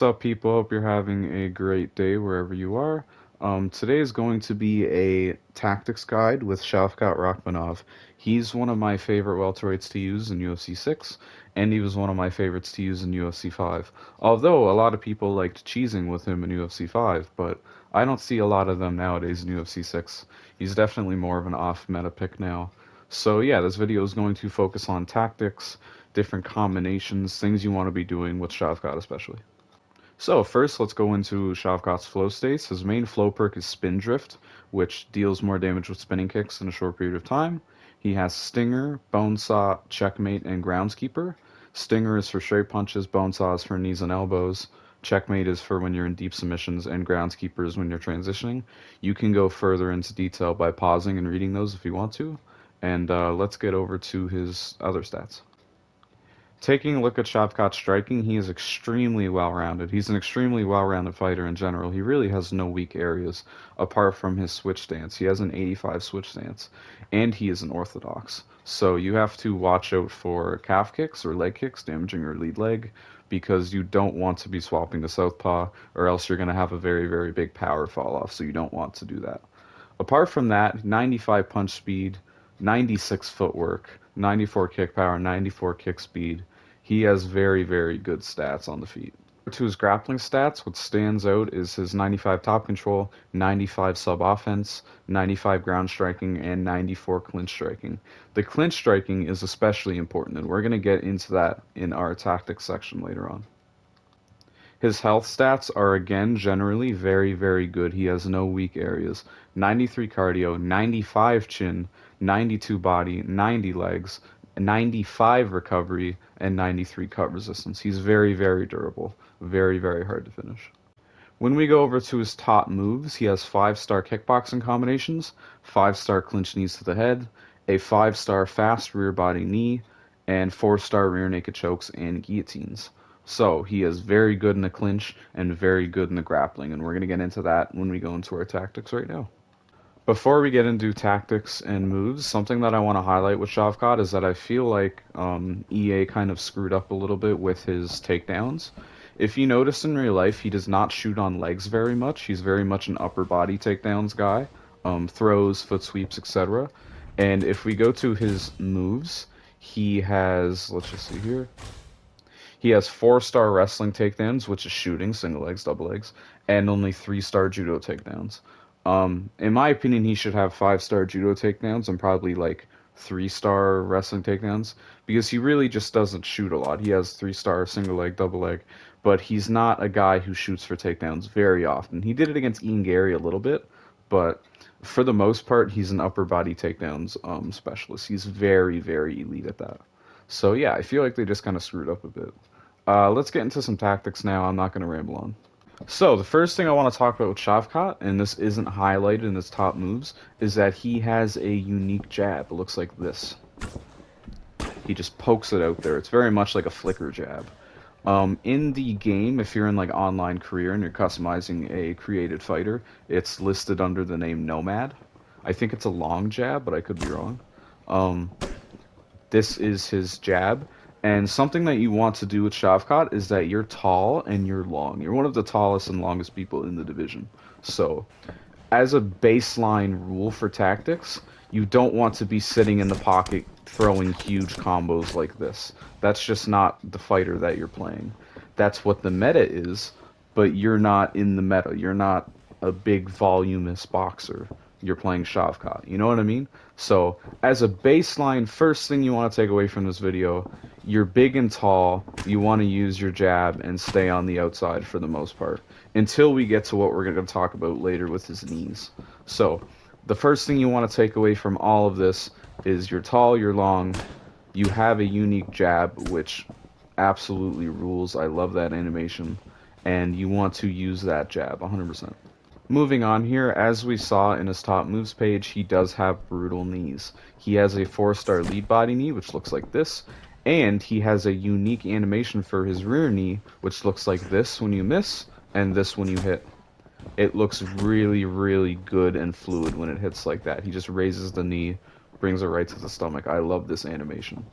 What's up, people? Hope you're having a great day wherever you are. Today is going to be a tactics guide with Shavkat Rakhmonov. He's one of my favorite welterweights to use in UFC 6, and he was one of my favorites to use in UFC 5. Although a lot of people liked cheesing with him in UFC 5, but I don't see a lot of them nowadays in UFC 6. He's definitely more of an off-meta pick now. So yeah, this video is going to focus on tactics, different combinations, things you want to be doing with Shavkat especially. So first, let's go into Shavkat's flow states. His main flow perk is Spin Drift, which deals more damage with spinning kicks in a short period of time. He has Stinger, Bonesaw, Checkmate, and Groundskeeper. Stinger is for straight punches, Bonesaw is for knees and elbows, Checkmate is for when you're in deep submissions, and Groundskeeper is when you're transitioning. You can go further into detail by pausing and reading those if you want to. And let's get over to his other stats. Taking a look at Shavkat's striking, he is extremely well-rounded. He's an extremely well-rounded fighter in general. He really has no weak areas apart from his switch stance. He has an 85 switch stance, and he is an orthodox. So you have to watch out for calf kicks or leg kicks damaging your lead leg because you don't want to be swapping to southpaw or else you're going to have a very, very big power fall off, so you don't want to do that. Apart from that, 95 punch speed, 96 footwork, 94 kick power, 94 kick speed. He has very, very good stats on the feet. To his grappling stats, what stands out is his 95 top control, 95 sub offense, 95 ground striking, and 94 clinch striking. The clinch striking is especially important, and we're going to get into that in our tactics section later on. His health stats are again generally very, very good. He has no weak areas. 93 cardio, 95 chin, 92 body, 90 legs, 95 recovery, and 93 cut resistance. He's very, very durable. Very, very hard to finish. When we go over to his top moves, he has 5-star kickboxing combinations, 5-star clinch knees to the head, a 5-star fast rear body knee, and 4-star rear naked chokes and guillotines. So he is very good in the clinch and very good in the grappling, and we're going to get into that when we go into our tactics right now. Before we get into tactics and moves, something that I want to highlight with Shavkat is that I feel like EA kind of screwed up a little bit with his takedowns. If you notice in real life, he does not shoot on legs very much. He's very much an upper body takedowns guy, throws, foot sweeps, etc. And if we go to his moves, he has, let's just see here, he has 4-star wrestling takedowns, which is shooting, single legs, double legs, and only 3-star judo takedowns. In my opinion, he should have 5-star judo takedowns and probably like 3-star wrestling takedowns because he really just doesn't shoot a lot. He has 3-star single leg, double leg, but he's not a guy who shoots for takedowns very often. He did it against Ian Gary a little bit, but for the most part, he's an upper body takedowns specialist. He's very, very elite at that. So yeah, I feel like they just kind of screwed up a bit. Let's get into some tactics now. I'm not going to ramble on. So the first thing I want to talk about with Shavkat, and this isn't highlighted in his top moves, is that he has a unique jab. It looks like this. He just pokes it out there. It's very much like a flicker jab. In the game, if you're in like online career and you're customizing a created fighter, it's listed under the name Nomad. I think it's a long jab, but I could be wrong. This is his jab. And something that you want to do with Shavkat is that you're tall and you're long. You're one of the tallest and longest people in the division. So, as a baseline rule for tactics, you don't want to be sitting in the pocket throwing huge combos like this. That's just not the fighter that you're playing. That's what the meta is, but you're not in the meta. You're not a big voluminous boxer. You're playing Shavkat. You know what I mean? So, as a baseline, first thing you want to take away from this video, you're big and tall, you want to use your jab and stay on the outside for the most part, until we get to what we're going to talk about later with his knees. So, the first thing you want to take away from all of this is you're tall, you're long, you have a unique jab, which absolutely rules. I love that animation, and you want to use that jab 100%. Moving on here, as we saw in his top moves page, he does have brutal knees. He has a 4-star lead body knee, which looks like this, and he has a unique animation for his rear knee, which looks like this when you miss, and this when you hit. It looks really, really good and fluid when it hits like that. He just raises the knee, brings it right to the stomach. I love this animation.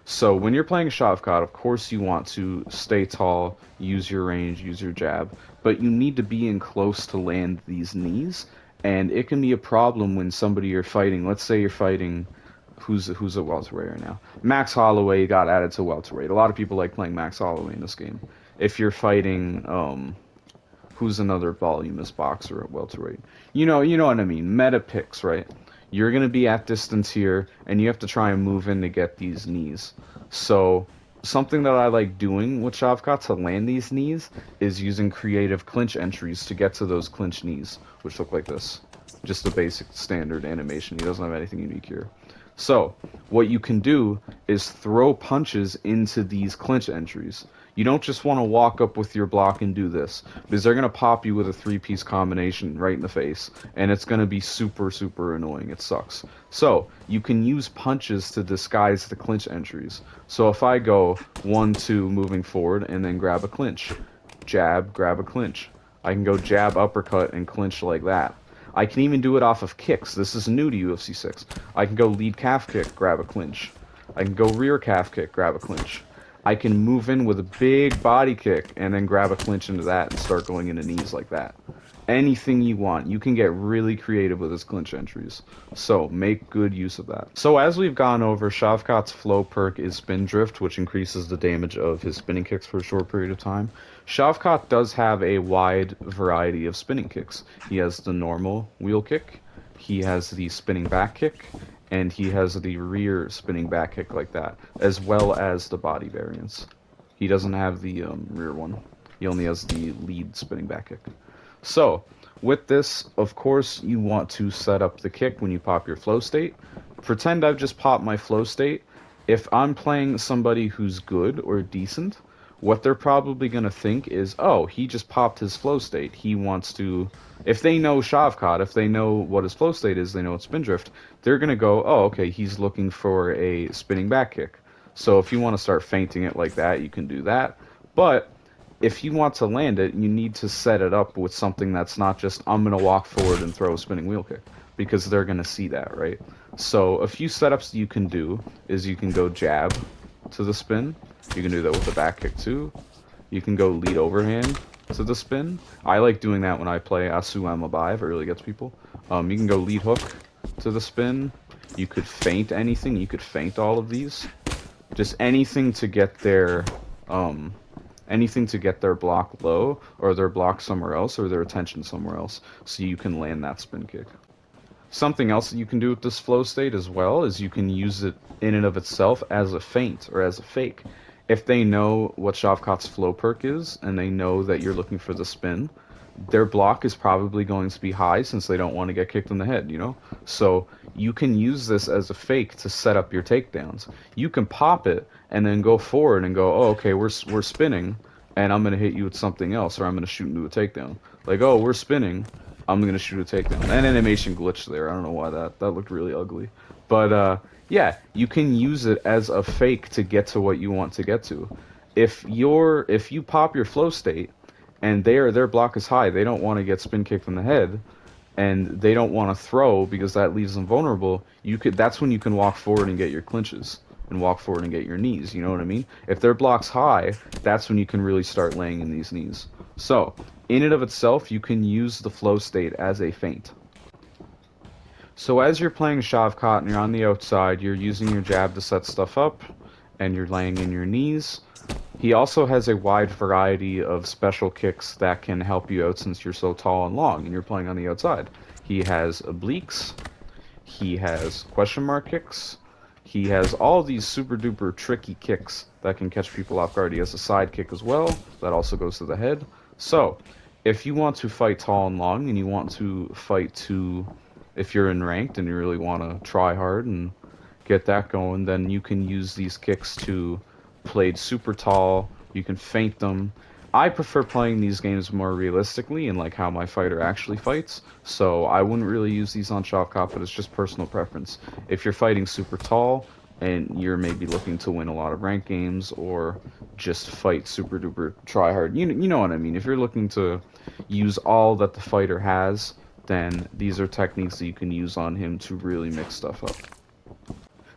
So when you're playing Shavkat, of course you want to stay tall, use your range, use your jab, but you need to be in close to land these knees, and it can be a problem when somebody you're fighting, let's say you're fighting who's a welterweight right now. Max Holloway got added to welterweight. A lot of people like playing Max Holloway in this game. If you're fighting who's another voluminous boxer at welterweight. You know what I mean. Meta picks, right? You're gonna be at distance here, and you have to try and move in to get these knees. So something that I like doing with Shavkat to land these knees is using creative clinch entries to get to those clinch knees, which look like this. Just the basic standard animation. He doesn't have anything unique here. So, what you can do is throw punches into these clinch entries. You don't just want to walk up with your block and do this, because they're going to pop you with a three-piece combination right in the face, and it's going to be super, super annoying. It sucks. So, you can use punches to disguise the clinch entries. So if I go 1-2 moving forward and then grab a clinch, jab, grab a clinch. I can go jab, uppercut, and clinch like that. I can even do it off of kicks. This is new to UFC 6. I can go lead calf kick, grab a clinch. I can go rear calf kick, grab a clinch. I can move in with a big body kick and then grab a clinch into that and start going into knees like that. Anything you want. You can get really creative with his clinch entries. So make good use of that. So as we've gone over, Shavkat's flow perk is spin drift, which increases the damage of his spinning kicks for a short period of time. Shavkat does have a wide variety of spinning kicks. He has the normal wheel kick, he has the spinning back kick, and he has the rear spinning back kick like that, as well as the body variants. He doesn't have the rear one. He only has the lead spinning back kick. So, with this, of course, you want to set up the kick when you pop your flow state. Pretend I've just popped my flow state. If I'm playing somebody who's good or decent, what they're probably going to think is, oh, he just popped his flow state. He wants to... If they know Shavkat, if they know what his flow state is, they know it's spin drift, they're going to go, oh, okay, he's looking for a spinning back kick. So if you want to start feinting it like that, you can do that. But if you want to land it, you need to set it up with something that's not just, I'm going to walk forward and throw a spinning wheel kick, because they're going to see that, right? So a few setups you can do is you can go jab to the spin. You can do that with the back kick too. You can go lead overhand to the spin. I like doing that when I play Asu Amabai, if it really gets people. You can go lead hook to the spin. You could feint anything. You could feint all of these. Just anything to get their block low, or their block somewhere else, or their attention somewhere else, so you can land that spin kick. Something else that you can do with this flow state as well is you can use it in and of itself as a feint or as a fake. If they know what Shavkat's flow perk is, and they know that you're looking for the spin, their block is probably going to be high since they don't want to get kicked in the head, you know? So you can use this as a fake to set up your takedowns. You can pop it and then go forward and go, oh, okay, we're spinning, and I'm going to hit you with something else, or I'm going to shoot into a takedown. Like, oh, we're spinning, I'm going to shoot a takedown. An animation glitch there. I don't know why that looked really ugly. But, yeah, you can use it as a fake to get to what you want to get to. If you pop your flow state, and their block is high, they don't want to get spin kicked in the head, and they don't want to throw because that leaves them vulnerable, that's when you can walk forward and get your clinches, and walk forward and get your knees, you know what I mean? If their block's high, that's when you can really start laying in these knees. So, in and of itself, you can use the flow state as a feint. So as you're playing Shavkat and you're on the outside, you're using your jab to set stuff up, and you're laying in your knees. He also has a wide variety of special kicks that can help you out since you're so tall and long and you're playing on the outside. He has obliques, he has question mark kicks, he has all these super duper tricky kicks that can catch people off guard. He has a side kick as well that also goes to the head. So if you want to fight tall and long, and you want to fight if you're in ranked and you really want to try hard and get that going, then you can use these kicks to played super tall. You can feint them. I prefer playing these games more realistically and like how my fighter actually fights, so I wouldn't really use these on Shavkat, but it's just personal preference. If you're fighting super tall and you're maybe looking to win a lot of ranked games or just fight super duper try hard, you know what I mean. If you're looking to use all that the fighter has, then these are techniques that you can use on him to really mix stuff up.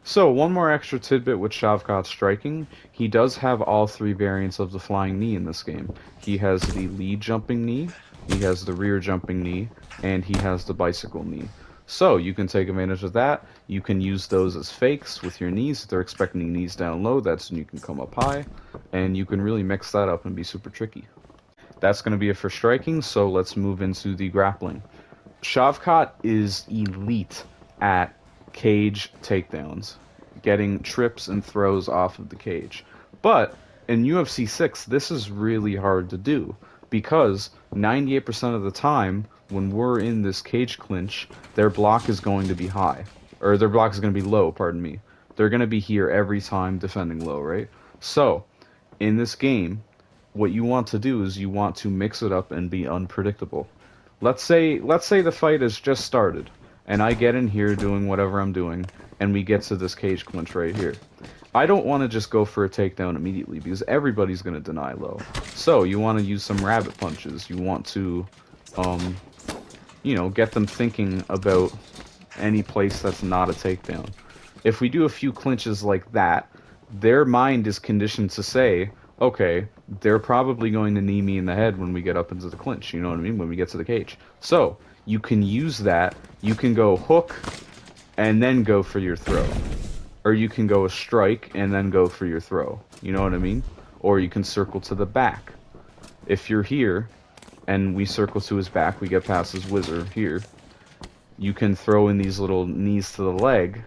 So, one more extra tidbit with Shavkat striking. He does have all three variants of the flying knee in this game. He has the lead jumping knee, he has the rear jumping knee, and he has the bicycle knee. So, you can take advantage of that. You can use those as fakes with your knees. If they're expecting knees down low, that's when you can come up high. And you can really mix that up and be super tricky. That's going to be it for striking, so let's move into the grappling. Shavkat is elite at cage takedowns, getting trips and throws off of the cage. But in UFC 6, this is really hard to do because 98% of the time when we're in this cage clinch, their block is going to be high. Or their block is going to be low, pardon me. They're going to be here every time defending low, right? So, in this game, what you want to do is you want to mix it up and be unpredictable. Let's say the fight has just started and I get in here doing whatever I'm doing and we get to this cage clinch right here. I don't want to just go for a takedown immediately because everybody's going to deny low. So you want to use some rabbit punches. You want to get them thinking about any place that's not a takedown. If we do a few clinches like that, their mind is conditioned to say, okay, they're probably going to knee me in the head when we get up into the clinch, you know what I mean, when we get to the cage. So, you can use that, you can go hook, and then go for your throw. Or you can go a strike, and then go for your throw, you know what I mean? Or you can circle to the back. If you're here, and we circle to his back, we get past his whizzer here, you can throw in these little knees to the leg,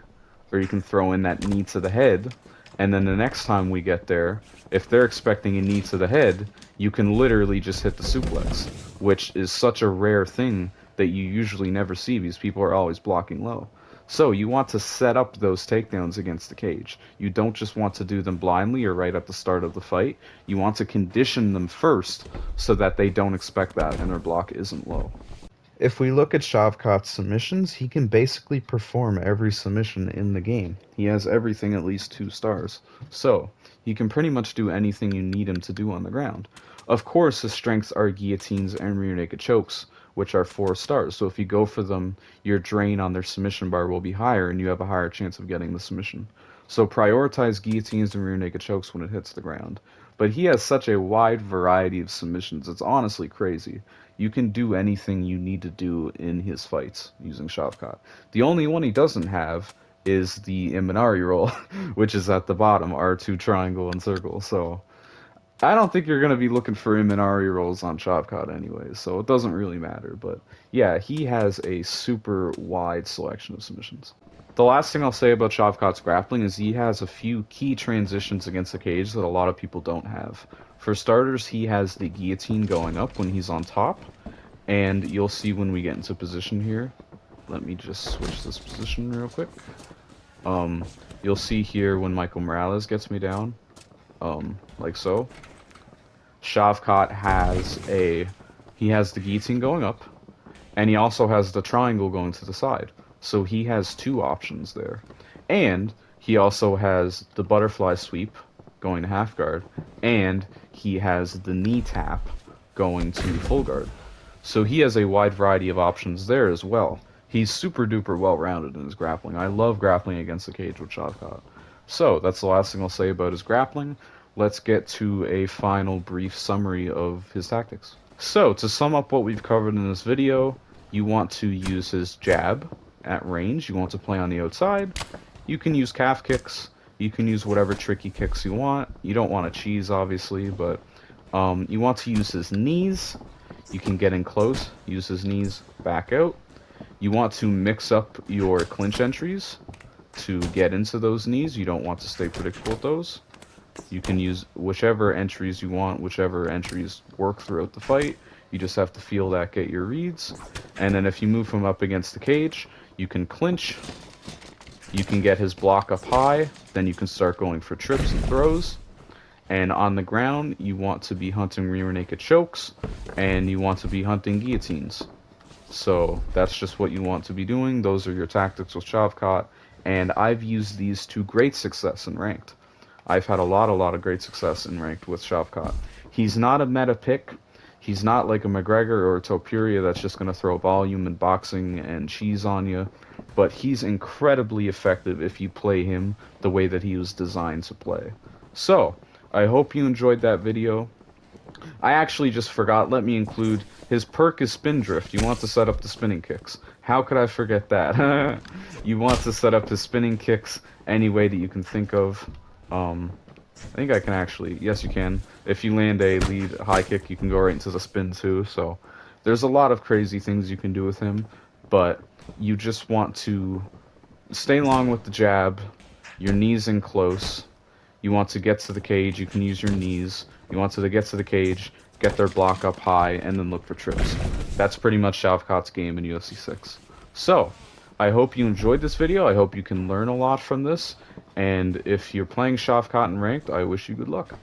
or you can throw in that knee to the head, and then the next time we get there, if they're expecting a knee to the head, you can literally just hit the suplex, which is such a rare thing that you usually never see because people are always blocking low. So you want to set up those takedowns against the cage. You don't just want to do them blindly or right at the start of the fight. You want to condition them first so that they don't expect that and their block isn't low. If we look at Shavkat's submissions, he can basically perform every submission in the game. He has everything at least 2 stars. So, he can pretty much do anything you need him to do on the ground. Of course, his strengths are guillotines and rear naked chokes, which are 4 stars. So if you go for them, your drain on their submission bar will be higher and you have a higher chance of getting the submission. So prioritize guillotines and rear naked chokes when it hits the ground. But he has such a wide variety of submissions, it's honestly crazy. You can do anything you need to do in his fights using Shavkat. The only one he doesn't have is the Imanari roll, which is at the bottom, R2 triangle and circle. So I don't think you're going to be looking for Imanari rolls on Shavkat anyways, so it doesn't really matter. But yeah, he has a super wide selection of submissions. The last thing I'll say about Shavkat's grappling is he has a few key transitions against the cage that a lot of people don't have. For starters, he has the guillotine going up when he's on top, and you'll see when we get into position here. Let me just switch this position real quick. You'll see here when Michael Morales gets me down, like so. Shavkat has the guillotine going up, and he also has the triangle going to the side. So he has 2 options there. And he also has the butterfly sweep going to half guard, and he has the knee tap going to full guard. So he has a wide variety of options there as well. He's super duper well rounded in his grappling. I love grappling against the cage with Shavkat. So that's the last thing I'll say about his grappling. Let's get to a final brief summary of his tactics. So to sum up what we've covered in this video, you want to use his jab at range. You want to play on the outside. You can use calf kicks. You can use whatever tricky kicks you want. You don't want to cheese, obviously, but you want to use his knees. You can get in close, use his knees, back out. You want to mix up your clinch entries to get into those knees. You don't want to stay predictable with those. You can use whichever entries you want, whichever entries work throughout the fight. You just have to feel that, get your reads. And then if you move him up against the cage, you can clinch. You can get his block up high. Then you can start going for trips and throws. And on the ground, you want to be hunting rear naked chokes. And you want to be hunting guillotines. So that's just what you want to be doing. Those are your tactics with Shavkat. And I've used these to great success in ranked. I've had a lot of great success in ranked with Shavkat. He's not a meta pick. He's not like a McGregor or a Topuria that's just going to throw volume and boxing and cheese on you. but he's incredibly effective if you play him the way that he was designed to play. So, I hope you enjoyed that video. I actually just forgot, let me include, his perk is spin drift. You want to set up the spinning kicks. How could I forget that? You want to set up his spinning kicks any way that you can think of. I think I can actually, yes you can. If you land a lead high kick, you can go right into the spin too, so there's a lot of crazy things you can do with him, but you just want to stay long with the jab, your knees in close. You want to get to the cage, you can use your knees. You want to get to the cage, get their block up high, and then look for trips. That's pretty much Shavkat's game in UFC 6. So, I hope you enjoyed this video, I hope you can learn a lot from this, and if you're playing Shavkat in Ranked, I wish you good luck.